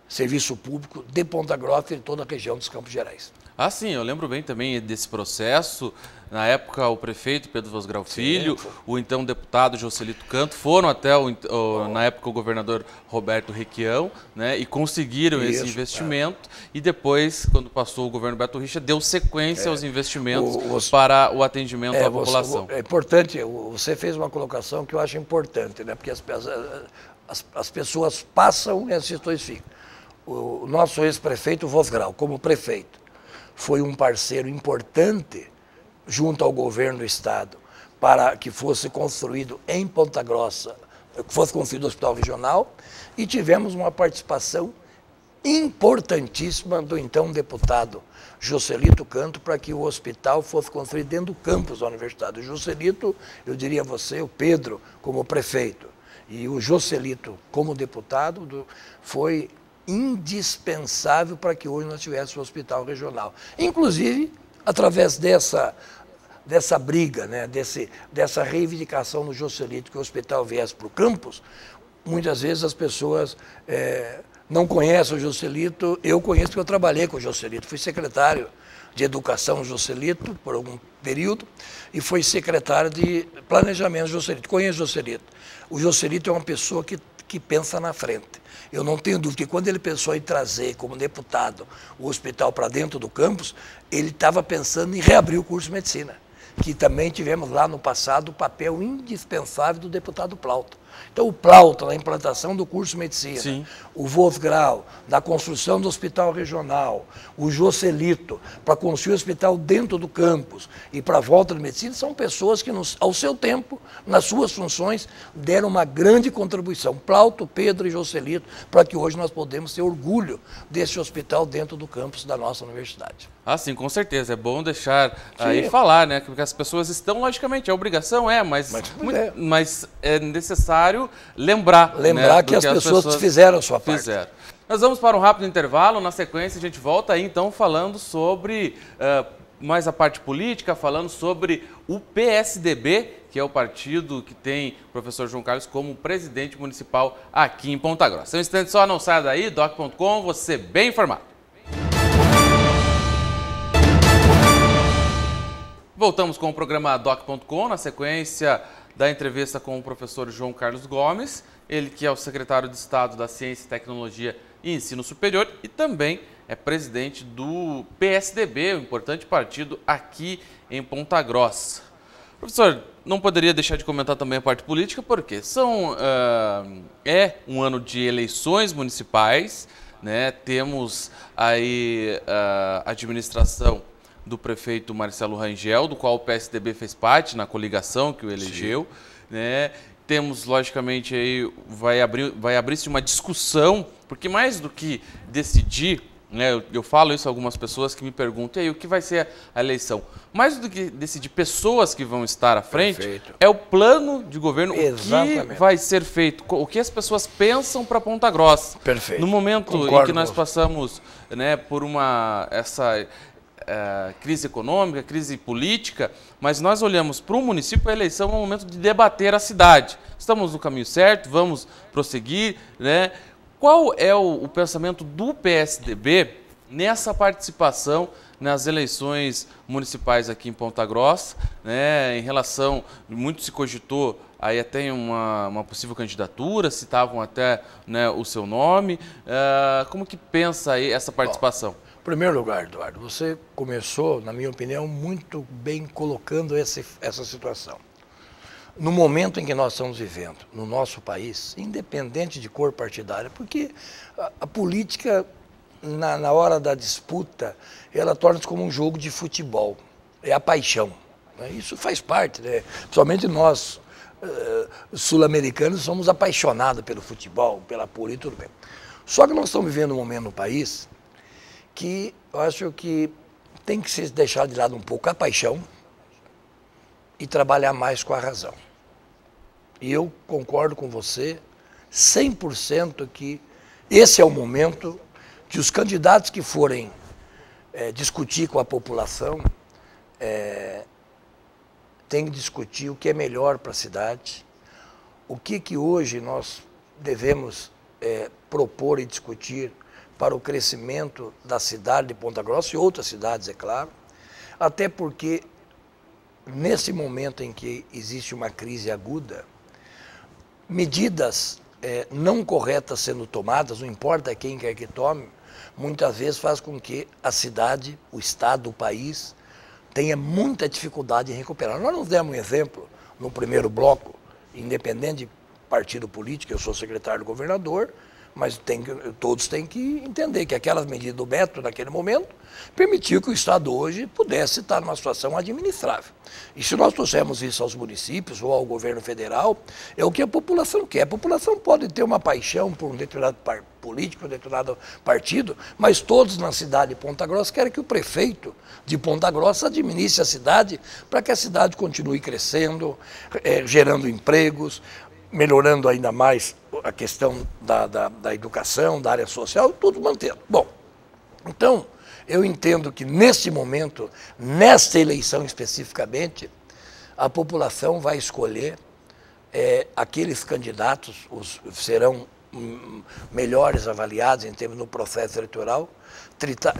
serviço público de Ponta Grossa e de toda a região dos Campos Gerais. Ah, sim, eu lembro bem também desse processo. Na época, o prefeito Pedro Vosgrau Filho, o então deputado Joselito Canto, foram até, na época, o governador Roberto Requião, né, e conseguiram esse investimento. E depois, quando passou o governo Beto Richa, deu sequência aos investimentos para o atendimento à população. É importante, você fez uma colocação que eu acho importante, né, porque as pessoas passam e as gestões ficam. O nosso ex-prefeito Vosgrau, como prefeito, foi um parceiro importante junto ao governo do estado para que fosse construído em Ponta Grossa, que fosse construído o hospital regional, e tivemos uma participação importantíssima do então deputado Joselito Canto para que o hospital fosse construído dentro do campus da universidade. O Joselito, eu diria a você, o Pedro como prefeito e o Joselito como deputado foi indispensável para que hoje nós tivéssemos um hospital regional. Inclusive, através dessa briga, né, dessa reivindicação no Joselito que o hospital viesse para o campus, muitas vezes as pessoas não conhecem o Joselito. Eu conheço porque eu trabalhei com o Joselito, fui secretário de Educação do Joselito por algum período e fui secretário de Planejamento do Joselito. Conheço o Joselito. O Joselito é uma pessoa que pensa na frente. Eu não tenho dúvida que quando ele pensou em trazer como deputado o hospital para dentro do campus, ele estava pensando em reabrir o curso de medicina, que também tivemos lá no passado o papel indispensável do deputado Plauto. Então o Plauto, na implantação do curso de medicina, sim, o Vosgrau, na construção do hospital regional, o Joselito, para construir o hospital dentro do campus e para a volta de medicina, são pessoas que, ao seu tempo, nas suas funções, deram uma grande contribuição. Plauto, Pedro e Joselito, para que hoje nós podemos ter orgulho desse hospital dentro do campus da nossa universidade. Ah, sim, com certeza. É bom deixar aí falar, né? Porque as pessoas estão, logicamente, a obrigação mas é necessário lembrar, né, que as pessoas fizeram a sua parte. Nós vamos para um rápido intervalo. Na sequência, a gente volta aí, então, falando sobre mais a parte política, falando sobre o PSDB, que é o partido que tem o professor João Carlos como presidente municipal aqui em Ponta Grossa. Um instante só, não saia daí, doc.com, você bem informado. Voltamos com o programa doc.com, na sequência da entrevista com o professor João Carlos Gomes, ele que é o secretário de Estado da Ciência, Tecnologia e Ensino Superior e também é presidente do PSDB, um importante partido aqui em Ponta Grossa. Professor, não poderia deixar de comentar também a parte política, porque é um ano de eleições municipais, né? Temos aí a administração do prefeito Marcelo Rangel, do qual o PSDB fez parte na coligação que o elegeu, né? Temos, logicamente, aí vai abrir-se uma discussão, porque mais do que decidir, né, eu falo isso a algumas pessoas que me perguntam, e aí, o que vai ser a eleição? Mais do que decidir pessoas que vão estar à frente, é o plano de governo, o que vai ser feito, o que as pessoas pensam para Ponta Grossa. Perfeito. No momento em que nós passamos, né, por essa crise econômica, crise política, mas nós olhamos para o município, a eleição é um momento de debater a cidade. Estamos no caminho certo, vamos prosseguir, né? Qual é o pensamento do PSDB nessa participação nas eleições municipais aqui em Ponta Grossa, né, em relação, muito se cogitou aí até uma possível candidatura, citavam até, né, o seu nome. Como que pensa aí essa participação? Bom, em primeiro lugar, Eduardo, você começou, na minha opinião, muito bem colocando essa situação. No momento em que nós estamos vivendo, no nosso país, independente de cor partidária, porque a política, na hora da disputa, ela torna-se como um jogo de futebol, é a paixão. Né? Isso faz parte, né? Principalmente nós, sul-americanos, somos apaixonados pelo futebol, pela política, tudo bem. Só que nós estamos vivendo um momento no país que eu acho que tem que se deixar de lado um pouco a paixão e trabalhar mais com a razão. E eu concordo com você 100% que esse é o momento que os candidatos que forem discutir com a população têm que discutir o que é melhor para a cidade, o que hoje nós devemos propor e discutir para o crescimento da cidade de Ponta Grossa e outras cidades, é claro, até porque nesse momento em que existe uma crise aguda, medidas não corretas sendo tomadas, não importa quem quer que tome, muitas vezes faz com que a cidade, o estado, o país, tenha muita dificuldade em recuperar. Nós nos demos um exemplo no primeiro bloco, independente de partido político, eu sou secretário do governador, mas todos têm que entender que aquelas medidas do Beto, naquele momento, permitiu que o Estado hoje pudesse estar numa situação administrável. E se nós trouxermos isso aos municípios ou ao governo federal, é o que a população quer. A população pode ter uma paixão por um determinado político, um determinado partido, mas todos na cidade de Ponta Grossa querem que o prefeito de Ponta Grossa administre a cidade para que a cidade continue crescendo, gerando empregos, melhorando ainda mais a questão da educação, da área social, tudo mantendo. Bom, então, eu entendo que neste momento, nesta eleição especificamente, a população vai escolher aqueles candidatos, serão melhores avaliados em termos do processo eleitoral,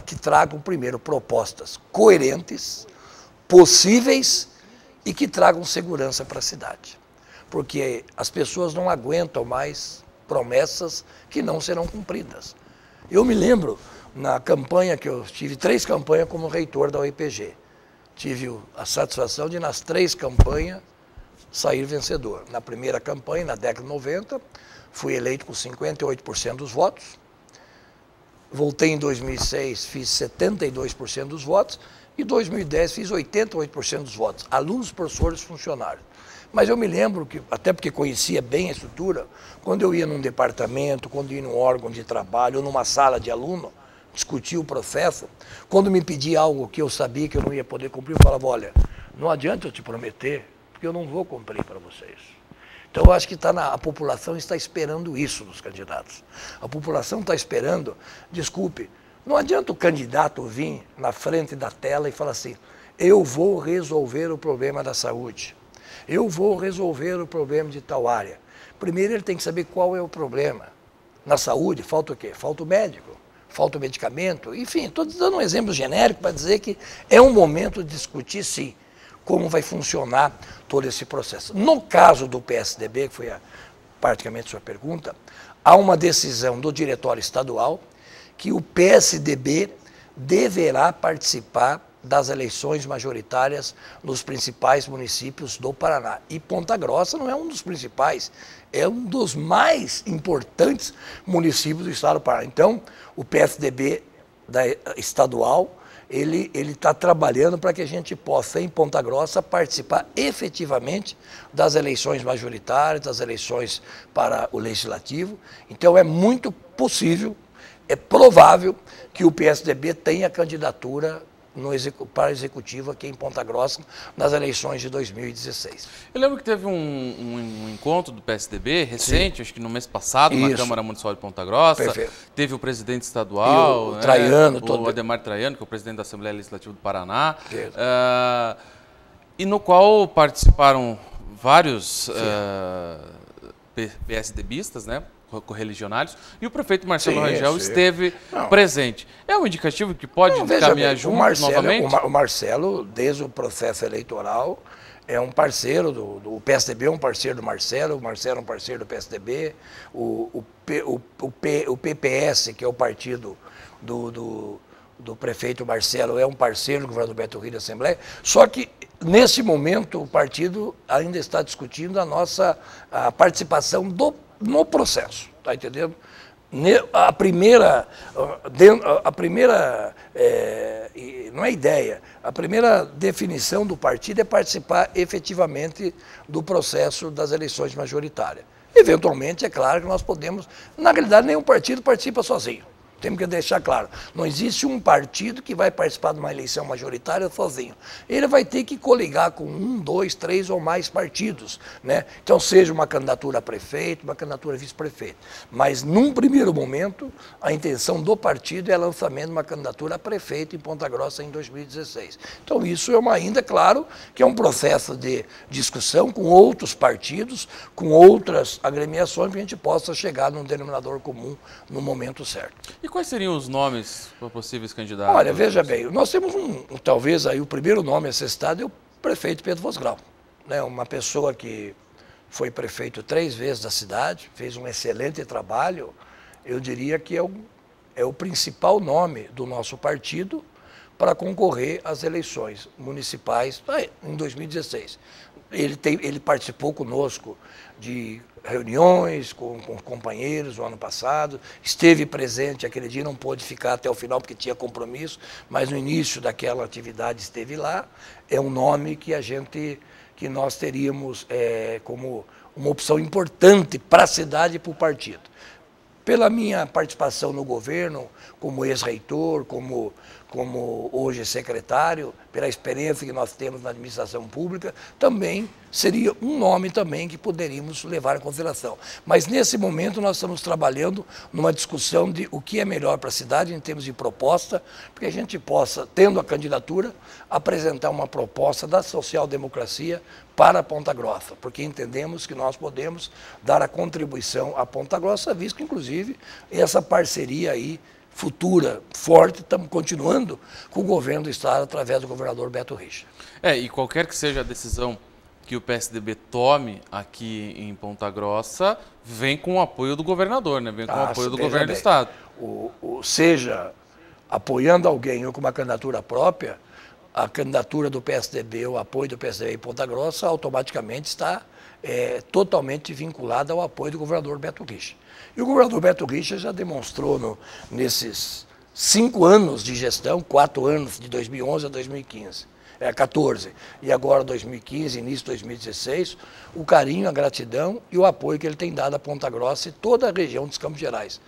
que tragam, primeiro, propostas coerentes, possíveis e que tragam segurança para a cidade. Porque as pessoas não aguentam mais promessas que não serão cumpridas. Eu me lembro, na campanha que eu tive 3 campanhas como reitor da UEPG, tive a satisfação de, nas 3 campanhas, sair vencedor. Na primeira campanha, na década de 90, fui eleito com 58% dos votos. Voltei em 2006, fiz 72% dos votos. E em 2010, fiz 88% dos votos. Alunos, professores, funcionários. Mas eu me lembro que, até porque conhecia bem a estrutura, quando eu ia num departamento, quando eu ia num órgão de trabalho, ou numa sala de aluno, discutir o processo, quando me pedia algo que eu sabia que eu não ia poder cumprir, eu falava, olha, não adianta eu te prometer, porque eu não vou cumprir para vocês. Então eu acho que a população está esperando isso dos candidatos. A população está esperando, desculpe, não adianta o candidato vir na frente da tela e falar assim, eu vou resolver o problema da saúde. Eu vou resolver o problema de tal área. Primeiro ele tem que saber qual é o problema. Na saúde, falta o quê? Falta o médico, falta o medicamento. Enfim, estou dando um exemplo genérico para dizer que é um momento de discutir, sim, como vai funcionar todo esse processo. No caso do PSDB, que foi praticamente a sua pergunta, há uma decisão do diretório estadual que o PSDB deverá participar das eleições majoritárias nos principais municípios do Paraná. E Ponta Grossa não é um dos principais, é um dos mais importantes municípios do estado do Paraná. Então, o PSDB estadual, ele está trabalhando para que a gente possa, em Ponta Grossa, participar efetivamente das eleições majoritárias, das eleições para o Legislativo. Então, é muito possível, é provável que o PSDB tenha candidatura para a executiva aqui em Ponta Grossa nas eleições de 2016. Eu lembro que teve um encontro do PSDB recente, sim, acho que no mês passado, na Câmara Municipal de Ponta Grossa. Perfeito. Teve o presidente estadual, o Traiano, o Ademar Traiano, que é o presidente da Assembleia Legislativa do Paraná, e no qual participaram vários PSDBistas, né? correligionários, e o prefeito Marcelo Sim, Rangel sim. esteve presente. É um indicativo que pode caminhar junto novamente? O Marcelo, desde o processo eleitoral, é um parceiro do PSDB, é um parceiro do Marcelo, o Marcelo é um parceiro do PSDB, o PPS, que é o partido do prefeito Marcelo, é um parceiro do governador Beto Richa da Assembleia, só que nesse momento o partido ainda está discutindo a participação no processo, tá entendendo? A primeira não é ideia, a primeira definição do partido é participar efetivamente do processo das eleições majoritárias. Eventualmente, é claro que nós podemos, na realidade nenhum partido participa sozinho. Temos que deixar claro, não existe um partido que vai participar de uma eleição majoritária sozinho. Ele vai ter que coligar com 1, 2, 3 ou mais partidos, né? Então, seja uma candidatura a prefeito, uma candidatura a vice-prefeito. Mas, num primeiro momento, a intenção do partido é o lançamento de uma candidatura a prefeito em Ponta Grossa em 2016. Então, isso é ainda, claro, que é um processo de discussão com outros partidos, com outras agremiações, para que a gente possa chegar num denominador comum no momento certo. E quais seriam os nomes para possíveis candidatos? Olha, veja bem, nós temos talvez aí o primeiro nome a ser citado é o prefeito Pedro Vosgrau, né? Uma pessoa que foi prefeito 3 vezes da cidade, fez um excelente trabalho, eu diria que é o principal nome do nosso partido para concorrer às eleições municipais em 2016. Ele participou conosco de reuniões com companheiros no ano passado, esteve presente aquele dia, não pôde ficar até o final porque tinha compromisso, mas no início daquela atividade esteve lá. É um nome que nós teríamos como uma opção importante para a cidade e para o partido. Pela minha participação no governo, como ex-reitor, como hoje secretário, pela experiência que nós temos na administração pública, também seria um nome também que poderíamos levar em consideração. Mas nesse momento nós estamos trabalhando numa discussão de o que é melhor para a cidade em termos de proposta, para que a gente possa, tendo a candidatura, apresentar uma proposta da social-democracia para Ponta Grossa, porque entendemos que nós podemos dar a contribuição a Ponta Grossa, visto que, inclusive, essa parceria aí futura, forte, estamos continuando com o governo do Estado através do governador Beto Richa. E qualquer que seja a decisão que o PSDB tome aqui em Ponta Grossa, vem com o apoio do governador, né? Vem com o apoio do governo do Estado. Seja apoiando alguém ou com uma candidatura própria, a candidatura do PSDB, o apoio do PSDB em Ponta Grossa, automaticamente está totalmente vinculada ao apoio do governador Beto Richa. E o governador Beto Richa já demonstrou nesses 5 anos de gestão, 4 anos, de 2011 a 2015, 14, e agora 2015, início de 2016, o carinho, a gratidão e o apoio que ele tem dado a Ponta Grossa e toda a região dos Campos Gerais.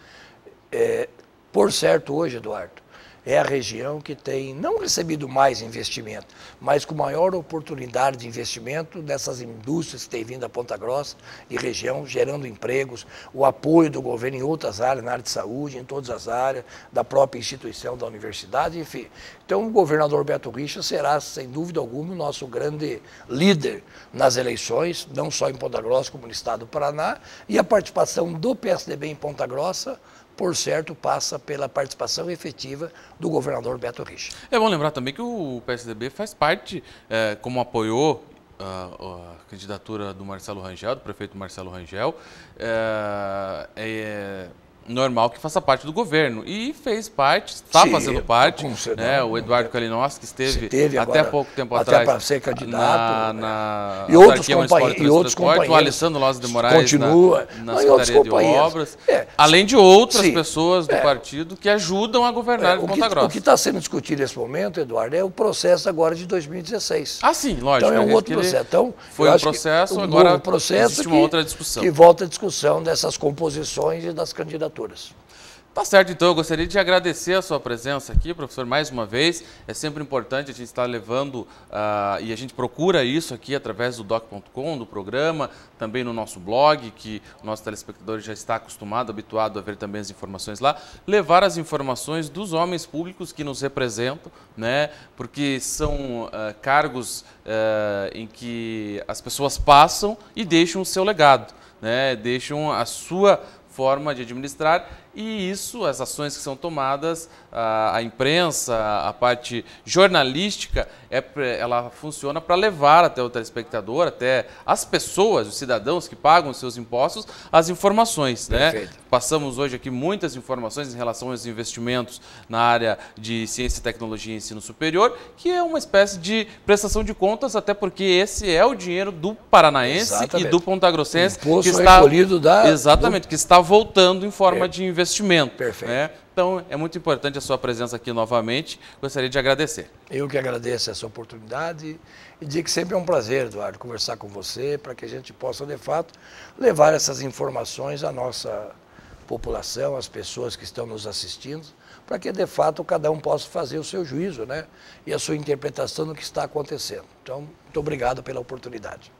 Por certo, hoje, Eduardo, é a região que tem não recebido mais investimento, mas com maior oportunidade de investimento dessas indústrias que têm vindo a Ponta Grossa e região, gerando empregos, o apoio do governo em outras áreas, na área de saúde, em todas as áreas, da própria instituição da universidade, enfim. Então, o governador Beto Richa será, sem dúvida alguma, o nosso grande líder nas eleições, não só em Ponta Grossa, como no estado do Paraná, e a participação do PSDB em Ponta Grossa, por certo, passa pela participação efetiva do governador Beto Richa. É bom lembrar também que o PSDB faz parte, como apoiou a candidatura do Marcelo Rangel, do prefeito Marcelo Rangel, normal que faça parte do governo. E fez parte, está fazendo parte, né? O Eduardo Kalinowski, que esteve até agora, pouco tempo atrás para ser candidato, e outros companheiros, o Alessandro Loza de Moraes continua na Secretaria de Obras, além de outras pessoas do partido que ajudam a governar Ponta Grossa. O que está sendo discutido nesse momento, Eduardo, é o processo agora de 2016. Ah, sim, lógico. Então é um outro processo. Então, foi um processo, agora existe uma outra discussão. Que volta a discussão dessas composições e das candidaturas. Tá certo, então eu gostaria de agradecer a sua presença aqui, professor, mais uma vez. É sempre importante a gente estar levando, e a gente procura isso aqui através do doc.com, do programa, também no nosso blog, que o nosso telespectador já está acostumado, habituado a ver também as informações lá, levar as informações dos homens públicos que nos representam, né? Porque são cargos em que as pessoas passam e deixam o seu legado, né? Deixam a sua forma de administrar, e isso, as ações que são tomadas, a imprensa, a parte jornalística, ela funciona para levar até o telespectador, até as pessoas, os cidadãos que pagam os seus impostos, as informações, né? Passamos hoje aqui muitas informações em relação aos investimentos na área de ciência, tecnologia e ensino superior, que é uma espécie de prestação de contas, até porque esse é o dinheiro do paranaense e do pontagrossense que está recolhido que está voltando em forma de investimento. Perfeito. Né? Então, é muito importante a sua presença aqui novamente. Gostaria de agradecer. Eu que agradeço essa oportunidade e digo que sempre é um prazer, Eduardo, conversar com você para que a gente possa, de fato, levar essas informações à nossa população, às pessoas que estão nos assistindo, para que, de fato, cada um possa fazer o seu juízo, né? E a sua interpretação do que está acontecendo. Então, muito obrigado pela oportunidade.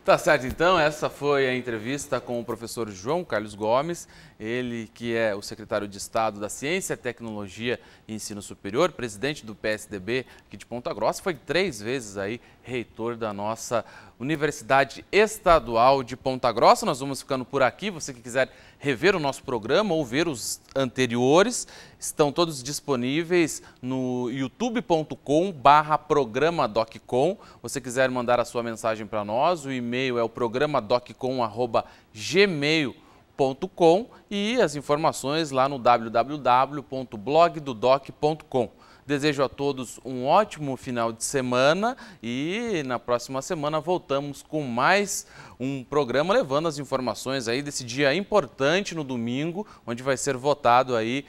Tá certo, então, essa foi a entrevista com o professor João Carlos Gomes, ele que é o secretário de Estado da Ciência, Tecnologia e Ensino Superior, presidente do PSDB aqui de Ponta Grossa, foi 3 vezes aí reitor da nossa Universidade Estadual de Ponta Grossa. Nós vamos ficando por aqui, você que quiser rever o nosso programa ou ver os anteriores, estão todos disponíveis no youtube.com/programa-doccom. Você quiser mandar a sua mensagem para nós, o e-mail é o programa-doccom@gmail.com e as informações lá no www.blogdodoc.com. Desejo a todos um ótimo final de semana e na próxima semana voltamos com mais um programa levando as informações aí desse dia importante no domingo, onde vai ser votado aí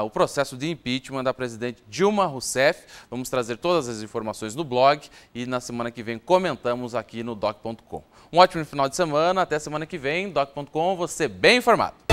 o processo de impeachment da presidente Dilma Rousseff. Vamos trazer todas as informações no blog e na semana que vem comentamos aqui no doc.com. Um ótimo final de semana, até semana que vem, doc.com, você bem informado.